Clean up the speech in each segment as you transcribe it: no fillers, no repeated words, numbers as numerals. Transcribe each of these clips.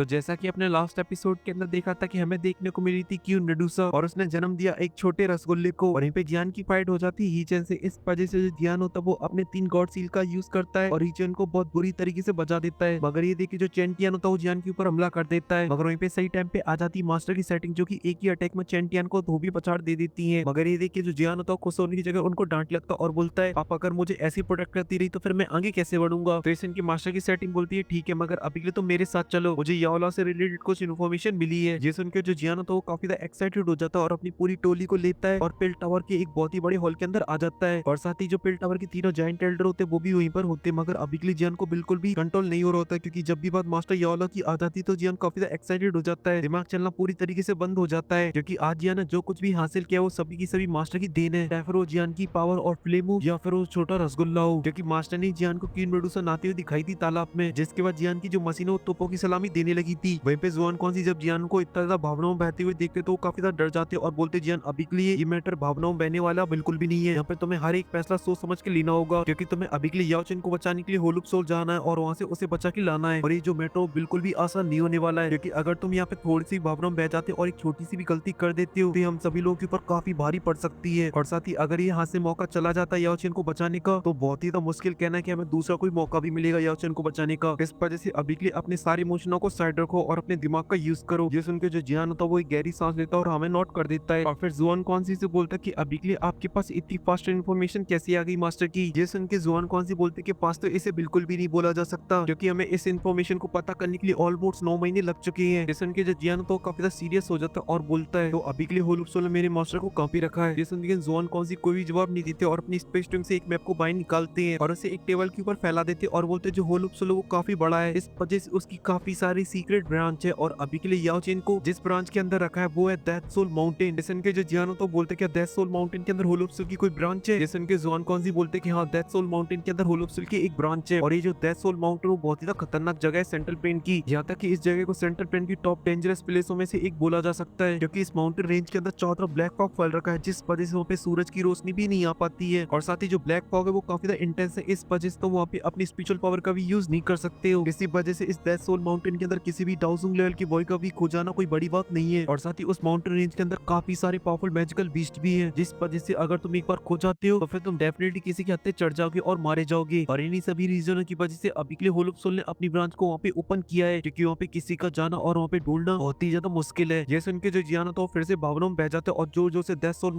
तो जैसा कि अपने लास्ट एपिसोड के अंदर देखा था कि हमें देखने को मिली थी क्यों मेडुसा और उसने जन्म दिया एक छोटे रसगुल्ले को। वहीं पे जियान की फाइट हो जाती है हीचेन से। इस वजह से जो जियान होता है वो अपने 3 गॉड सील का यूज करता है और हीचेन को बहुत बुरी तरीके से बचा देता है। मगर ये देखिए जो चैंटियन होता है वो जियान के ऊपर हमला कर देता है। मगर वहीं पे सही टाइम पे आ जाती है मास्टर की सेटिंग, जो की एक ही अटैक में चैंटियन को धोबी पछाड़ दे देती है। मगर ये देखिए जो जियान होता है खुश होने की जगह उनको डांट लगता है और बोलता है आप अगर मुझे ऐसी प्रोटेक्ट करती रही तो फिर मैं आगे कैसे बढ़ूंगा। तो इनकी मास्टर की सेटिंग बोलती है ठीक है मगर अभी के लिए तो मेरे साथ चलो, मुझे याओला से रिलेटेड कुछ इन्फॉर्मेशन मिली है। ये सुन के जो जियान होता है वो काफी ज्यादा एक्साइटेड हो जाता है और अपनी पूरी टोली को लेता है और पिल टावर के एक बहुत ही बड़े हॉल के अंदर आ जाता है। और साथ ही जो पिल टावर के तीनों जायंट एल्डर होते हैं वो भी वहीं पर होते हैं। मगर अभी के लिए जियान को बिल्कुल भी कंट्रोल नहीं हो रहा होता है, क्योंकि जब भी बात मास्टर याओला की आ जाती तो जियान काफी ज्यादा एक्साइटेड हो जाता है। दिमाग चलना पूरी तरीके से बंद हो जाता है, क्योंकि आज जियान ने जो कुछ भी हासिल किया वो सभी की सभी मास्टर की देन है। चाहे फिर वो जियान की पावर और फ्लेम हो या फिर वो छोटा रसगुल्ला हो, क्योंकि मास्टर ने जियान को क्वीन मेडुसा नहाते हुए दिखाई थी तालाब में, जिसके बाद जियान की जो मशीन है वो तोपों की सलामी देने लगी थी। वहीं पे जुआन कौन-सी जब जियान को इतना ज्यादा भावनाओं में बहते हुए देखते तो वो काफी ज्यादा डर जाते और बोलते जियान अभी के लिए ये मैटर भावनाओं में बहने वाला बिल्कुल भी नहीं है। यहाँ पे तुम्हें हर एक फैसला सोच समझ के लेना होगा, क्योंकि तुम्हें अभी के लिए याओ चेन को बचाने के लिए होलुप सोल जाना है और वहाँ से उसे बचा के लाना है। और ये जो मैटर बिल्कुल भी आसान नहीं होने वाला है, क्योंकि अगर तुम यहाँ पे थोड़ी सी भावनाओं में बह जाते और एक छोटी सी भी गलती कर देते हो तो हम सभी लोगों के ऊपर काफी भारी पड़ सकती है। और साथ ही अगर ये हाथ से मौका चला जाता है याओ चेन को बचाने का तो बहुत ही मुश्किल कहना है कि हमें दूसरा कोई मौका भी मिलेगा याओ चेन को बचाने का। इस वजह से अभी के लिए अपने सारे इमोशनों को साइड रखो और अपने दिमाग का यूज करो। ये सुन के जो जियान होता है वो एक गहरी सांस लेता है और हमें नोट कर देता है। और फिर जुआन कौन-सी से बोलता है कि अभी के लिए आपके पास इतनी फास्ट इन्फॉर्मेशन कैसे आ गई मास्टर की। ये सुन के जुआन कौन-सी बोलते कि पास तो इसे बिल्कुल भी नहीं बोला जा सकता, क्योंकि हमें इस इन्फॉर्मेशन को पता करने के लिए ऑलमोस्ट 9 महीने लग चुके हैं। ये सुन के जो जियान तो काफी ज्यादा सीरियस हो जाता है और बोलता है तो अभी के लिए होलुप सोल ने मेरे मास्टर को काफी रखा है। ये सुन के जुआन कौन-सी कोई भी जवाब नहीं देते और अपनी स्पेस टूम से एक मैप को बाहर निकालते हैं और उसे एक टेबल के ऊपर फैला देते और बोलते जो होलुप सोल वो काफी बड़ा है, इस वजह से उसकी काफी सारी सीक्रेट ब्रांच है। और अभी के लिए याओ चेन को जिस ब्रांच के अंदर रखा है वो है डेथ सोल माउंटेन। जैसे के जो जियानो तो बोलते क्या डेथ सोल माउंटेन के अंदर होलुप सोल की कोई ब्रांच है। जैसे के जुआन कौन सी बोलते कि हाँ डेथ सोल माउंटेन के अंदर होलुप सोल की एक ब्रांच है। और ये जो डेथ सोल माउंटेन वो बहुत ही खतरनाक जगह है सेंट्रल प्लेन की, यहाँ तक कि इस जगह को सेंट्रल प्लेन की टॉप डेंजरस प्लेसों में से एक बोला जा सकता है, क्योंकि इस माउंटेन रेंज के अंदर चारों तरफ ब्लैक फॉग फैल रखा है, जिस वजह से वहाँ पे सूरज की रोशनी भी नहीं आ पाती है। और साथ ही जो ब्लैक फॉग है वो काफी ज्यादा इंटेंस है, इस वजह से तो वहाँ पे अपनी स्पिरिचुअल पावर का भी यूज नहीं कर सकते हो। इसी वजह से इस डेथ सोल माउंटेन के अंदर किसी भी डाउजिंग लेवल की बॉय का भी खो जाना कोई बड़ी बात नहीं है। और साथ ही उस माउंटेन रेंज के अंदर काफी सारे पावरफुल मैजिकल बीस्ट भी है, जिस वजह से अगर तुम एक बार खो जाते हो तो फिर तुम डेफिनेटली किसी के हत्थे चढ़ जाओगे और मारे जाओगे। और इन्हीं सभी रीजनों की वजह से अभी के लिए होलुप सोल ने अपनी ब्रांच को वहाँ पे ओपन किया है, क्योंकि वहाँ पे किसी का जाना और वहाँ पे ढूंढना बहुत ही ज्यादा मुश्किल है। ये सुन के जो जियान तो फिर से भावनाओं में बह जाता है और जोर जोर से डेथ सोल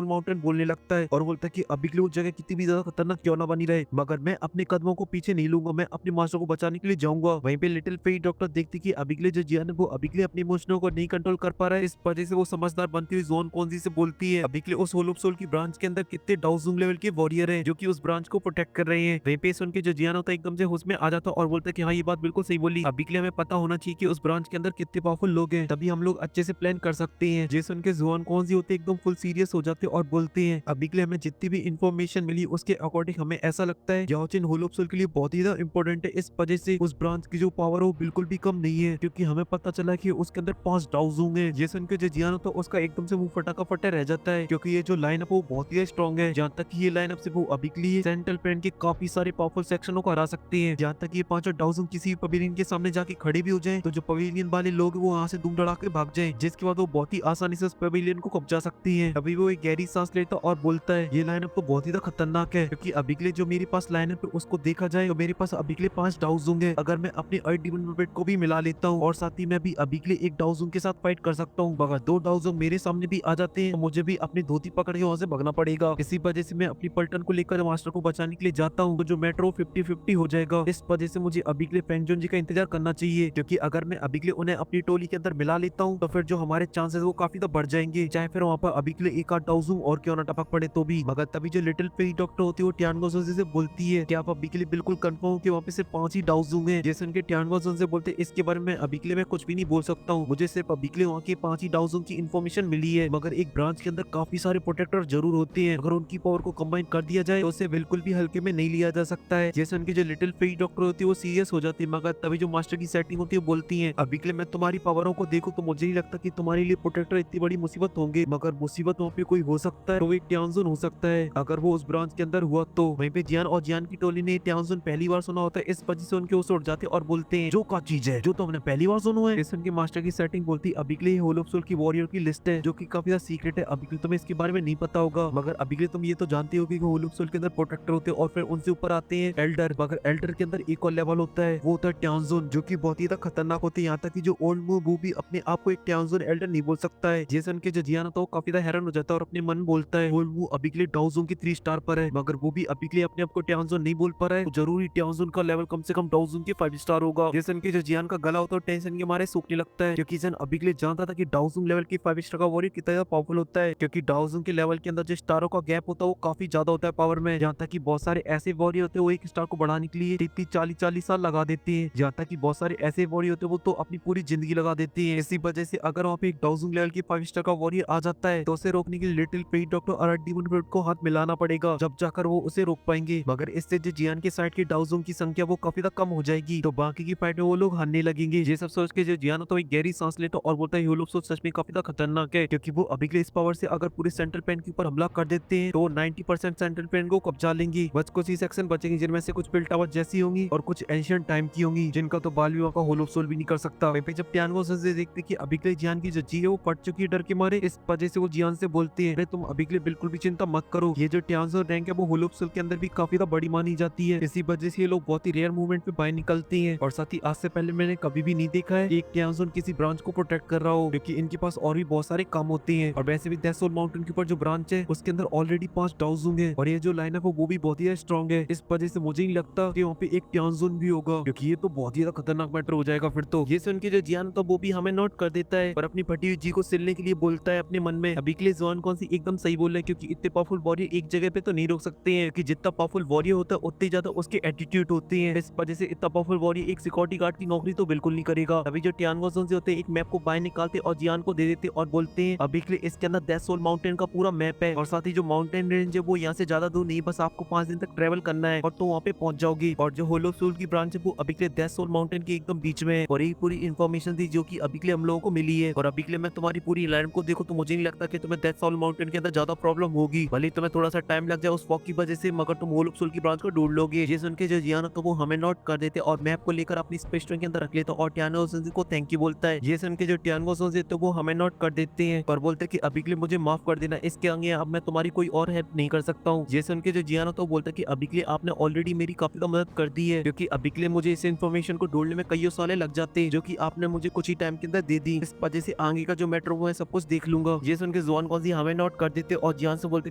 माउंटेन बोलने लगता है और बोलता है कि अभी के लिए वो जगह कितनी भी ज्यादा खतरनाक क्यों ना बनी रहे, मगर मैं अपने कदमों को पीछे नहीं लूंगा, मैं अपने मास्टर को बचाने के लिए जाऊंगा। वहीं पे लिटिल फेई डॉक्टर देखती कि अभी के लिए जो जियान है वो अभी के लिए अपने इमोशनों को नहीं कंट्रोल कर पा रहा है, इस वजह से वो समझदार बनती हुई जोन कौन सी से बोलती है अभी के लिए उस होलुप सोल की ब्रांच के अंदर कितने डाउजिंग लेवल के वॉरियर हैं जो कि उस ब्रांच को प्रोटेक्ट कर रहे हैं। वहीं पे सुन के जो जियान होता है एकदम से होश में आ जाता है और बोलता है कि हाँ ये बात बिल्कुल सही बोली, अभी के लिए हमें पता होना चाहिए कि उस ब्रांच के अंदर कितने पावरफुल लोग हैं, तभी हम लोग अच्छे से प्लान कर सकते हैं। जे सुन के जुआन कौन सी होते एकदम फुल सीरियस हो जाते और बोलते हैं अभी के लिए हमें जितनी भी इंफॉर्मेशन मिली उसके अकॉर्डिंग हमें ऐसा लगता है याओ चेन होलुप सोल के लिए बहुत ही ज्यादा इंपॉर्टेंट है, इस वजह से उस ब्रांच की जो पावर है वो बिल्कुल भी कम नहीं है, क्योंकि हमें पता चला कि उसके अंदर 5 डाउजिंग है। ये सुन के जो जियान होता है उसका एकदम से मुंह फटा का फटा रह जाता है, क्योंकि ये जो लाइन अप वो बहुत ही स्ट्रॉन्ग है, जहाँ तक कि ये लाइन अप से वो अभी के लिए सेंट्रल प्लेन के काफी सारे पावरफुल सेक्शनों को हरा सकते हैं। जहाँ तक ये 5 डाउजिंग किसी पवेलियन के सामने जाके खड़े भी हो जाए तो जो पवेलियन वाले लोग वो वहाँ से दुम दड़ा के भाग जाए, जिसके बाद वो बहुत ही आसानी से उस पवेलियन को कब्जा सकती है। अभी वो एक गहरी सांस लेता और बोलता है ये लाइन अप तो बहुत ही खतरनाक है, क्योंकि अभी के लिए जो मेरे पास लाइन अप है उसको देखा जाए तो मेरे पास अभी के लिए 5 डाउजिंग है। अगर मैं अपने अर्थ डीमन ब्रिगेड को भी मिला लेता हूँ और साथ ही मैं भी अभी के लिए एक डाउजिंग के साथ फाइट कर सकता हूँ, अगर 2 डाउजिंग मेरे सामने भी आ जाते हैं तो मुझे भी अपनी धोती पकड़ के वहाँ से भगना पड़ेगा। इसी वजह से मैं अपनी पलटन को लेकर मास्टर को बचाने के लिए जाता हूँ, तो जो मेट्रो 50-50 हो जाएगा। इस वजह से मुझे अभी के लिए फेंगजोन जी का इंतजार करना चाहिए, क्योंकि अगर मैं अभी के लिए उन्हें अपनी टोली के अंदर मिला लेता हूँ तो फिर जो हमारे चांसेस वो काफी बढ़ जाएंगे, चाहे फिर वहाँ पर अभी के लिए एक आध डाउजिंग और क्यों ना टपक पड़े तो भी। मगर तभी जो लिटिल फेई डॉक्टर होती है वो टियानगो से बोलती है कि आप अभी के लिए बिल्कुल कंफर्म हो कि वहाँ पे सिर्फ 5 ही डाउजिंग है। जैसे उनके टियानगो से बोलते इसके बारे में अभी के लिए मैं कुछ भी नहीं बोल सकता हूँ, मुझे सिर्फ अभी के लिए वहाँ के 5 ही डाउजिंग की इन्फॉर्मेशन मिली है, मगर एक ब्रांच के अंदर काफी सारे प्रोटेक्टर जरूर होते हैं, अगर उनकी पावर को कंबाइन कर दिया जाए तो उसे बिल्कुल भी हल्के में नहीं लिया जा सकता है। जैसे उनकी जो लिटिल फेई डॉक्टर होती है वो सीरियस हो जाती है, मगर तभी जो मास्टर की सेटिंग होती है बोलती है अभी के लिए मैं तुम्हारी पावरों को देखूं तो मुझे नहीं लगता कि तुम्हारे लिए प्रोटेक्टर इतनी बड़ी मुसीबत होंगे, मगर मुसीबत वहाँ पे कोई हो सकता है तो एक टियानजुन हो सकता है, अगर वो उस ब्रांच के अंदर हुआ तो। वहीं पे जियान और जियान की टोली ने टियानजुन पहली बार सुना होता है, इस वजह से उनके होश उड़ जाते और बोलते हैं जो का चीज है जो तो हमने पहली बार सुना है। जिसन के मास्टर की सेटिंग बोलती अभी के लिए होल ऑफ सोल की वॉरियर की लिस्ट है जो कि काफी ज्यादा सीक्रेट है। अभी के लिए तुम्हें इसके बारे में नहीं पता होगा, मगर अभी के लिए तुम ये तो जानते हो कि होल ऑफ सोल के अंदर प्रोटेक्टर होते हैं और फिर उनसे ऊपर आते हैं एल्डर। मगर एल्डर के अंदर एक और लेवल होता है, वो होता है ट्यानजोन, जो कि बहुत ही खतरनाक होती है। यहाँ तक कि जो ओल्ड वो भी अपने आप को एक ट्यानजोन एल्डर नहीं बोल सकता है। जेसन के जो जियाना तो काफी ज्यादा हैरान हो जाता है और अपने मन में बोलता है ओल्ड वो अभी के लिए डाउजोन की 3 स्टार पर है, मगर वो भी अभी के लिए अपने आप को ट्यानजोन नहीं बोल पा रहा है। तो जरूरी ट्यानजोन का लेवल कम से कम डाउजोन के 5 स्टार होगा। जेसन के जो जियान का गला होता है टेंशन के मारे सूखने लगता है, क्योंकि जन अभी के लिए जानता था कि डाउजोन लेवल की 5 स्टार का वॉरियर कितना ज्यादा पावरफुल होता है, क्योंकि डाउजोन के लेवल के अंदर जो स्टारों का गैप होता है वो काफी ज्यादा होता है पावर में। जहाँ तक कि बहुत सारे ऐसे वॉरियर होते हैं वो एक स्टार को बढ़ाने के लिए 30-40 साल लगा देते हैं। जहाँ तक कि बहुत सारे ऐसे वॉरियर होते हैं वो तो अपनी पूरी जिंदगी लगा देते हैं। इसी वजह से अगर वहाँ पे एक डाउजोन लेवल की 5 स्टार का वॉरियर आ जाता है तो उसे रोकने के लिए लिटिल पेट डॉक्टर और डीमन ब्रेड को हाथ मिलाना पड़ेगा, जब जाकर वो उसे रोक पाएंगे। मगर इससे जो जियान के साइड की डाउजोन की संख्या वो काफी ज्यादा कम हो जाएगी, तो बाकी की फाइट में वो लोग हारने लगेंगे। ये सब सोच के जो जियान तो एक गहरी सांस लेता और बोलता है ये लोग सोच सच में काफी ज्यादा खतरनाक है, क्योंकि वो अभी के लिए इस पावर से अगर पूरे सेंट्रल प्लेन के ऊपर हमला कर देते हैं तो 90% सेंट्रल प्लेन को कब्जा लेंगी। बस कुछ ही सेक्शन बचेंगे जिनमें से कुछ बिल्ड टावर जैसी होंगी और कुछ एंशिएंट टाइम की होंगी, जिनका तो बाल विवाह का होल ऑफ सोल भी नहीं कर सकता। वहीं पे जब टियानगो से देखते कि अभी के लिए जियान की जो जी है वो फट चुकी है डर के मारे, इस वजह से वो जियान से बोलते हैं तुम अभी के लिए बिल्कुल भी चिंता मत करो, ये जो टियानजो रैंक है वो होल ऑफ सोल के अंदर भी काफी ज्यादा बड़ी मानी जाती है। इसी वजह से ये लोग बहुत ही रेयर मूवमेंट पे बाहर निकलते हैं। और साथ ही आज से पहले मैंने कभी भी नहीं देखा है एक टियानजो किसी ब्रांच को प्रोटेक्ट कर रहा हो, क्योंकि इनके पास और भी बहुत सारे काम होते हैं। और वैसे भी डेथ सोल माउंटेन के ऊपर जो ब्रांच है उसके अंदर ऑलरेडी 5 डाउजोंग है और ये जो लाइनअप है वो भी बहुत ही स्ट्रॉन्ग है। इस वजह से मुझे नहीं लगता कि वहाँ पे एक टियानजोन भी होगा, क्योंकि ये तो बहुत ही ज्यादा खतरनाक मैटर हो जाएगा फिर तो। ये सुन के जो जियान तो वो भी हमें नोट कर देता है और अपनी फटी हुई जी को सिलने के लिए बोलता है अपने मन में अभी के लिए जोन कौन सी एकदम सही बोल रहा है, क्योंकि इतने पावरफुल वॉरियर एक जगह पे तो नहीं रोक सकते हैं, कि जितना पावरफुल वॉरियर होता है उतने ज्यादा उसके एटीट्यूड होते हैं। इस वजह से इतना पावरफुल वॉरियर एक सिक्योरिटी गार्ड की नौकरी तो बिल्कुल नहीं करेगा। अभी जो टियानगो जोन से होते हैं एक मैप को बाहर निकालते और जियान को दे देते और बोलते हैं अभी के लिए इसके अंदर डेथ सोल माउंटेन का पूरा मैप है और साथ ही जो माउंटेन रेंज है वो यहाँ से ज्यादा दूर नहीं, बस आपको 5 दिन तक ट्रेवल करना है और तो वहाँ पे पहुंच जाओगी। और जो होल ऑफ सोल की ब्रांच है वो अभी के लिए डेथ सोल माउंटेन के एकदम बीच में है और एक पूरी इन्फॉर्मेशन थी जो कि अभी के लिए हम लोगों को मिली है। और अभी के लिए मैं तुम्हारी पूरी लाइन को देखो तो मुझे नहीं लगता कि तुम्हें डेथ सोल माउंटेन के अंदर ज्यादा प्रॉब्लम होगी, भले तुम्हें थोड़ा सा टाइम लग जाए उस फॉग की वजह से, मगर तुम होल ऑफ सोल की ब्रांच को ढूंढ लोगे। ये सुन के जो जियान तो वो हमें नोट कर देते और मैप को लेकर अपनी स्पेस स्टेशन के अंदर रख लेता और टियानगो सोन को थैंक यू बोलता है। ये सुन के जो टियानगो सोन से तो वो हमें नोट कर देते हैं और बोलते हैं कि अभी के लिए मुझे माफ कर देना, इसके आगे अब मैं तुम्हारी कोई और हेल्प नहीं कर सकता हूँ। ये सुन के जो जियान तो बोलता है कि अभी के लिए आपने ऑलरेडी मेरी काफी मदद कर दी है, क्योंकि अभी के लिए मुझे इस इन्फॉर्मेशन को ढूंढने में कई साल लग जाते हैं जो कि आपने मुझे कुछ ही टाइम के अंदर दे दी। इस वजह से आगे का जो मैटर वो है सब कुछ देख लूंगा। ये सुन के जोन कौन सी हमें नोट कर देते और जियान से बोलते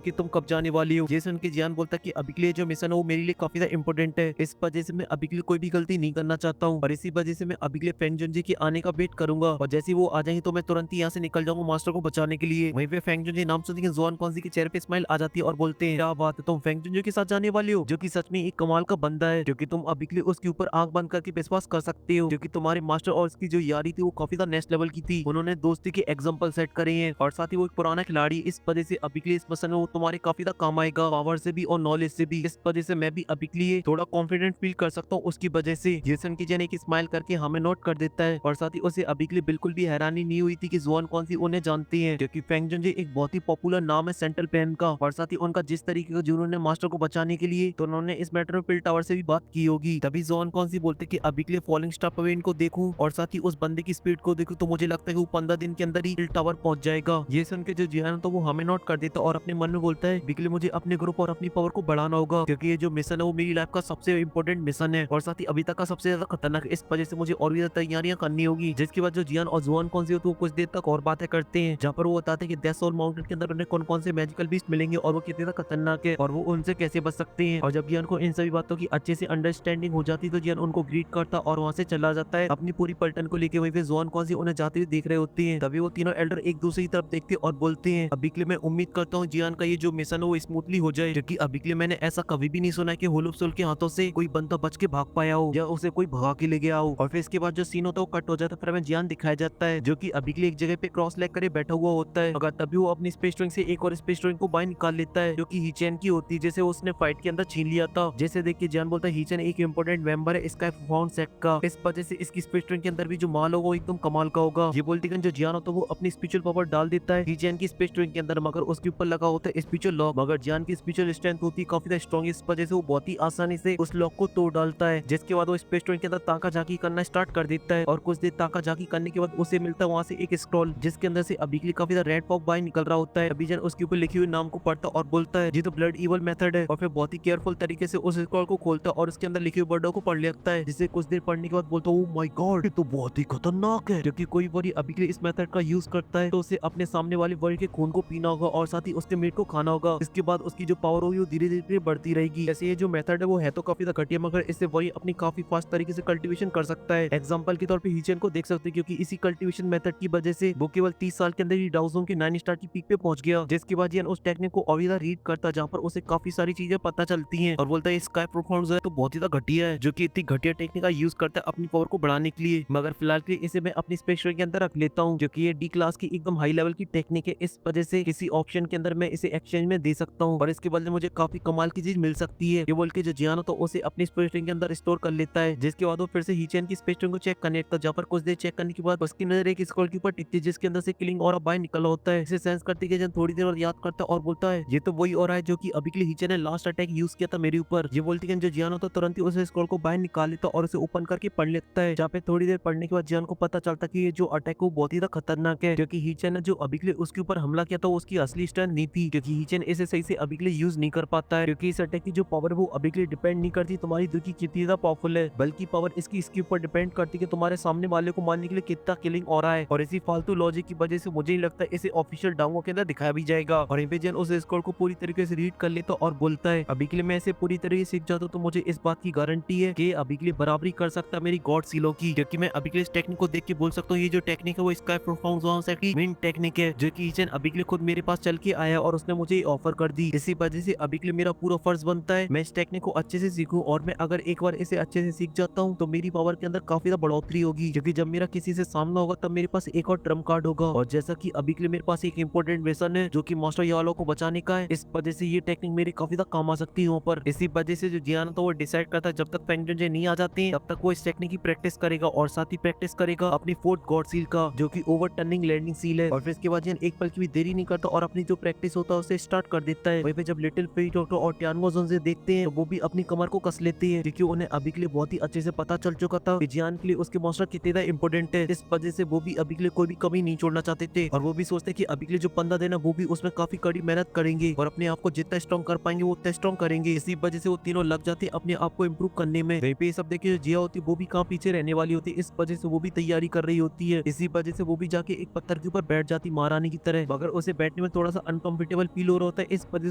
कि तुम कब जाने वाली हो। ये सुन के जियान बोलता कि अभी के लिए जो मिशन है वो मेरे लिए काफी ज्यादा इंपॉर्टेंट है, इस वजह से मैं अभी के लिए कोई भी गलती नहीं करना चाहता हूँ और इसी वजह से मैं अभी के लिए फेंग जुनजी के आने का वेट करूंगा और जैसे वो आ जाएंगे तो मैं तुरंत ही यहाँ से निकल जाऊंगा मास्टर को बचाने के लिए। वहीं पे फेंग जुनजी नाम सुनते जोन कौन सी के चेहरे पे स्माइल आ जाती है और बोलते हैं क्या बात है, तुम फेंग जुनजी के साथ जाने वाली हो, जो कि सच में एक कमाल का बंदा है, क्योंकि तुम अभी के लिए उसके ऊपर आंख बंद करके विश्वास कर सकते हो, क्योंकि तुम्हारे मास्टर और उसकी जो यारी थी वो काफी ज्यादा नेक्स्ट लेवल की थी। उन्होंने दोस्ती के एग्जांपल सेट करे हैं और साथ ही वो एक पुराना खिलाड़ी, इस वजह से अभी के लिए इस मिशन में वो तुम्हारे काफी ज्यादा काम आएगा, पावर से भी और नॉलेज से भी। इस वजह से मैं भी अभी के लिए थोड़ा कॉन्फिडेंट फील कर सकता हूँ उसकी वजह से। जेसन की जन एक स्माइल करके हमें नोट कर देता है और साथ ही उसे अभी के लिए बिल्कुल भी हैरानी नहीं हुई थी कि जोन कौन सी उन्हें जानती है, क्योंकि फेंग जुनजी एक बहुत ही पॉपुलर नाम है सेंट्रल प्लेन का और साथ ही उनका जिस तरीके का जिन्होंने मास्टर को बचाने के लिए तो उन्होंने इस मैटर में पिल टावर से भी बात की होगी। तभी जोन कौन सी बोलते कि अभी के लिए फॉलिंग स्टार पवेन को देखूं और साथ ही उस बंदे की स्पीड को देखूं तो मुझे लगता है कि वो 15 दिन के अंदर ही पिल टावर पहुंच जाएगा। ये सुन के जो जियान तो वो हमें नोट कर देता और अपने मन में बोलता है अभी के लिए मुझे अपने ग्रुप और अपनी पावर को बढ़ाना होगा, क्योंकि ये जो मिशन है वो मेरी लाइफ का सबसे इंपॉर्टेंट मिशन है और साथ ही अभी तक का सबसे ज्यादा खतरनाक। इस वजह से मुझे और भी ज्यादा तैयारियां करनी होगी, जिसके बाद जो जियान और जोन कौन सी वो कुछ देर तक और बातें करते हैं, जहाँ पर वो बताते हैं कि डेथ सोल माउंटेन के अंदर उन्हें कौन कौन से मैजिकल बीस्ट मिलेंगे और वो कितने खतरनाक है और वो उनसे कैसे बच सकते हैं। और जब जियान को इन सभी बातों की अच्छे से अंडरस्टैंडिंग हो जाती तो जियान उनको ग्रीट करता और वहाँ से चला जाता है अपनी पूरी पलटन को लेके। वहीं पे जोन कौन सी उन्हें जाते हुए देख रहे होते हैं, तभी वो तीनों एल्डर एक दूसरे की तरफ देखते और बोलते हैं अभी के लिए मैं उम्मीद करता हूँ जियान का ये जो मिशन है वो स्मूथली हो जाए, क्योंकि अभी के लिए मैंने ऐसा कभी भी नहीं सुना कि होल ऑफ सोल के हाथों से कोई बंदा बच के भाग पाया हो या उसे कोई भगा के ले गया हो। और फिर इसके बाद जो सीन होता है वो कट हो जाता है, फिर हमें जियान दिखाया जाता है जो कि अभी के लिए एक जगह पे क्रॉस लेग करे बैठा हुआ होता है, मगर तभी वो अपनी स्पेस स्ट्रिंग से एक और स्पेस स्ट्रिंग को बाहर निकाल लेता है जो कि हीचेन की होती है, जैसे उसने फाइट के अंदर छीन लिया था। जैसे देख के जियान बोलता है हीचेन एक इंपॉर्टेंट मेंबर है इसका फाउंड सेट का, इस वजह से इसकी स्पेस स्ट्रिंग के अंदर भी जो माल होगा वो एकदम कमाल का होगा। ये बोलते जो जियान होता है वो अपनी स्पिरिचुअल पावर डाल देता है हीचेन की स्पेस स्ट्रिंग के अंदर, मगर उसके ऊपर लगा होता है स्पिरिचुअल लॉक, मगर जियान की स्पिरिचुअल स्ट्रेंथ होती है काफी स्ट्रॉन्ग, इस वजह से वो बहुत ही आसानी से उस लॉक को तोड़ डालता है, जिसके बाद वो स्पेस स्ट्रिंग के अंदर ताका झाकी करना स्टार्ट कर देता है और कुछ देर ताका झाकी करने के बाद उसे मिलता है वहाँ से एक स्क्रॉल, जिसके अंदर से अभी के लिए काफी रेड फॉग बाहर निकल रहा होता है। अभी जन उसके ऊपर लिखे हुए नाम को पढ़ता और बोलता है ये तो ब्लड इवल मेथड है, और फिर बहुत ही केयरफुल तरीके से उस स्क्रॉल को खोलता है और उसके अंदर लिखे हुए वर्डों को पढ़ लेता है, जिसे कुछ देर पढ़ने के बाद बोलता है ओह माय गॉड, ये तो बहुत ही खतरनाक है। क्योंकि कोई वरी अभी के लिए इस मेथड का यूज करता है तो उसे अपने सामने वाले वरी के खून को पीना होगा और साथ ही उसके मीट को खाना होगा। इसके बाद उसकी जो पावर होगी वो धीरे धीरे बढ़ती रहेगी। जैसे ये जो मेथड है वो है तो काफी घटिया, मगर इससे वही अपनी काफी फास्ट तरीके से कल्टीवेशन कर सकता है। एग्जाम्पल के तौर पे हीचेन को देख सकते हैं, क्योंकि इसी कल्टीवेशन मेथड की वजह से वो केवल 30 साल के अंदर ही डाउजोंग के 9 स्टार की पीक पे पहुंच गया, जिसके बाद ये उस टेक्निक को और रीड करता जहाँ पर उसे काफी सारी चीजें पता चलती हैं और बोलता है स्काई परफॉर्मेंस है तो बहुत ही घटिया है, जो कि इतनी घटिया टेक्निक का यूज करता है अपनी पावर को बढ़ाने के लिए। मगर फिलहाल के लिए इसे मैं अपनी स्पेस के अंदर रख लेता हूँ, जो कि ये डी क्लास की एकदम हाई लेवल की टेक्निक है। इस वजह से किसी ऑप्शन के अंदर मैं इसे एक्सचेंज में दे सकता हूँ और इसके बदले मुझे काफी कमाल की चीज मिल सकती है। ये बोल के जो जियानो तो उसे अपनी स्पेस के अंदर स्टोर कर लेता है, जिसके बाद वो फिर से हीचेन की स्पेस को चेक करने लगता है, जहाँ पर कुछ देर चेक करने के बाद उसकी नजर एक स्क्रॉल के ऊपर टिकती है, जिसके अंदर से किलिंग और बाहर निकला होता है। इसे सेंस करते के जन थोड़ी देर और याद करता है और बोलता है ये तो वही और है जो कि अभी के लिए हीचेन ने लास्ट अटैक यूज किया था मेरे ऊपर। ये बोलती है जो जियानो तो तुरंत ही उस स्क्रॉल को बाहर निकाल लेता और उसे ओपन करके पढ़ लेता है, जहाँ पे थोड़ी देर पढ़ने के बाद जियान को पता चलता कि ये जो अटैक वो बहुत ही खतरनाक है, क्योंकि हीचेन ने जो अभी के लिए उसके ऊपर हमला किया था वो उसकी असली स्ट्रेंथ नहीं थी, क्योंकि हीचेन इसे सही से अभी के लिए यूज नहीं कर पाता है, क्योंकि इस अटैक की जो पावर वो अभी के लिए डिपेंड नहीं करती तुम्हारी दिल की कितनी ज्यादा पावरफुल है, बल्कि पावर इसके ऊपर डिपेंड करती है कि तुम्हारे सामने वाले को मारने के लिए कितना किलिंग हो रहा है। और इसी फालतू लॉजिक की वजह से मुझे नहीं लगता इसे ऑफिशियल डाउनलोड के अंदर दिखाया भी जाएगा। और इन्वेजन उस स्कोर को पूरी तरीके से रीड कर लेता और बोलता है अभी के लिए मैं इसे पूरी तरीके से सीख जाता हूँ तो मुझे इस बात की गारंटी है कि अभी के लिए बराबरी कर सकता है मेरी गॉड सीलो की, क्योंकि मैं अभी के लिए इस टेक्निक को देख के बोल सकता हूँ ये जो टेक्निक है वो स्काई परफॉर्मेंस की मेन टेक्निक है, जो कि हीचेन अभी के लिए खुद मेरे पास चल के आया और उसने मुझे ऑफर कर दी। इसी वजह से अभी के लिए मेरा पूरा फर्ज बनता है मैं इस टेक्निक को अच्छे से सीखूं, और मैं अगर एक बार इसे अच्छे से सीख जाता हूँ तो मेरी पावर के अंदर काफी ज्यादा बढ़ोतरी होगी, क्योंकि जब मेरा किसी से सामना होगा तब मेरे पास एक और ट्रम्प कार्ड होगा। और जैसा कि अभी के लिए मेरे पास एक इंपॉर्टेंट मिशन है जो कि मास्टर यालो को बचाने का है, इस वजह से ये टेक्निक मेरी काफी ज्यादा काम आ सकती है वहाँ पर। इसी वजह से जो जियानो तो वो डिसाइड करता है जब तक पेंगुइन नहीं आ जाते हैं तब तक वो इस टेक्निक की प्रैक्टिस करेगा और साथ ही प्रैक्टिस करेगा अपनी फोर्थ गॉड सील का, जो कि ओवर टर्निंग लैंडिंग सील है। और फिर इसके बाद जियान एक पल की भी देरी नहीं करता और अपनी जो प्रैक्टिस होता है उसे स्टार्ट कर देता है। वहीं पे जब लिटिल फेरी डॉक्टर और टियानो जोन से देखते हैं तो वो भी अपनी कमर को कस लेते हैं, क्योंकि उन्हें अभी के लिए बहुत ही अच्छे से पता चल चुका था कि जियान के लिए उसके मास्टर कितने ज्यादा इंपॉर्टेंट है। इस वजह से वो भी अभी के लिए कोई भी कमी नहीं छोड़ना चाहते थे और वो भी सोचते कि अभी के लिए जो 15 दिन है वो भी उसमें काफी कड़ी मेहनत करेंगे और अपने आप को जितना स्ट्रॉन्ग कर पाएंगे वो उतना स्ट्रॉन्ग करेंगे। इसी वजह से वो तीनों लग जाते हैं अपने आप को इम्प्रूव करने में। वहीं पे ये सब देखिए जो जिया होती है वो भी कहाँ पीछे रहने वाली होती है, इस वजह से वो भी तैयारी कर रही होती है। इसी वजह से वो भी जाके एक पत्थर के ऊपर बैठ जाती महारानी की तरह, मगर उसे बैठने में थोड़ा सा अनकंफर्टेबल फील हो रहा होता है, इस वजह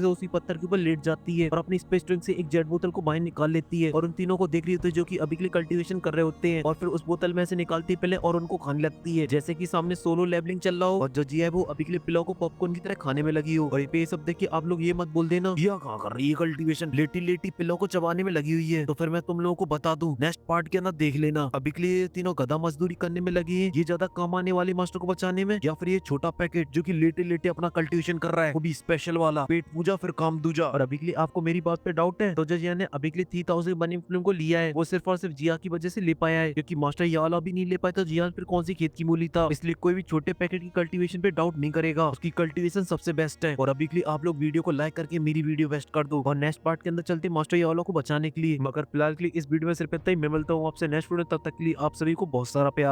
से उसी पत्थर के ऊपर लेट जाती है और अपनी स्पेस ट्रंक से एक जेट बोतल को बाहर निकाल लेती है और उन तीनों को देख रही होती है जो कि अभी के लिए कल्टीवेशन कर रहे होते हैं। और फिर उस बोतल में से निकालती है पहले और उनको खाने लगती है, जैसे कि सामने सोलो लेबलिंग चल रहा हो और जो जिया है वो अभी के लिए पिलो को पॉपकॉर्न की तरह खाने में लगी हो। और ये सब देख के आप लोग ये मत बोल देना जिया कहाँ कर रही है कल्टीवेशन, लेटी लेटी पिलो को चबाने में लगी हुई है। तो फिर मैं तुम लोगों को बता दूं नेक्स्ट पार्ट के अंदर देख लेना। अभी के लिए तीनों गधा मजदूरी करने में लगी है, ये ज्यादा काम आने वाले मास्टर को बचाने में, या फिर ये छोटा पैकेट जो कि लेटे लेटे अपना कल्टीवेशन कर रहा है वो भी स्पेशल वाला, पेट पूजा फिर काम दूजा। और अभी के लिए आपको मेरी बात पे डाउट है तो जो जिया ने अभी के लिए 3000 बनी फिल्म को लिया है वो सिर्फ और सिर्फ जिया की वजह से ले पाया है, क्योंकि मास्टर याला भी नहीं ले पाया तो जिया फिर कौन सी खेत की मूली था। इसलिए कोई भी छोटे पैकेट की कल्टीवेशन पे डाउट नहीं करेगा, उसकी कल्टीवेशन सबसे बेस्ट है। और अभी के लिए आप लोग वीडियो को लाइक करके मेरी वीडियो बेस्ट कर दो और नेक्स्ट पार्ट के अंदर चलते मास्टर याला को बचाने के लिए। मगर फिलहाल के लिए इस वीडियो में सिर्फ इतना ही, मैं मिलता हूँ आपसे नेक्स्ट वीडियो, तब तक के लिए आप सभी को बहुत सारा प्यार।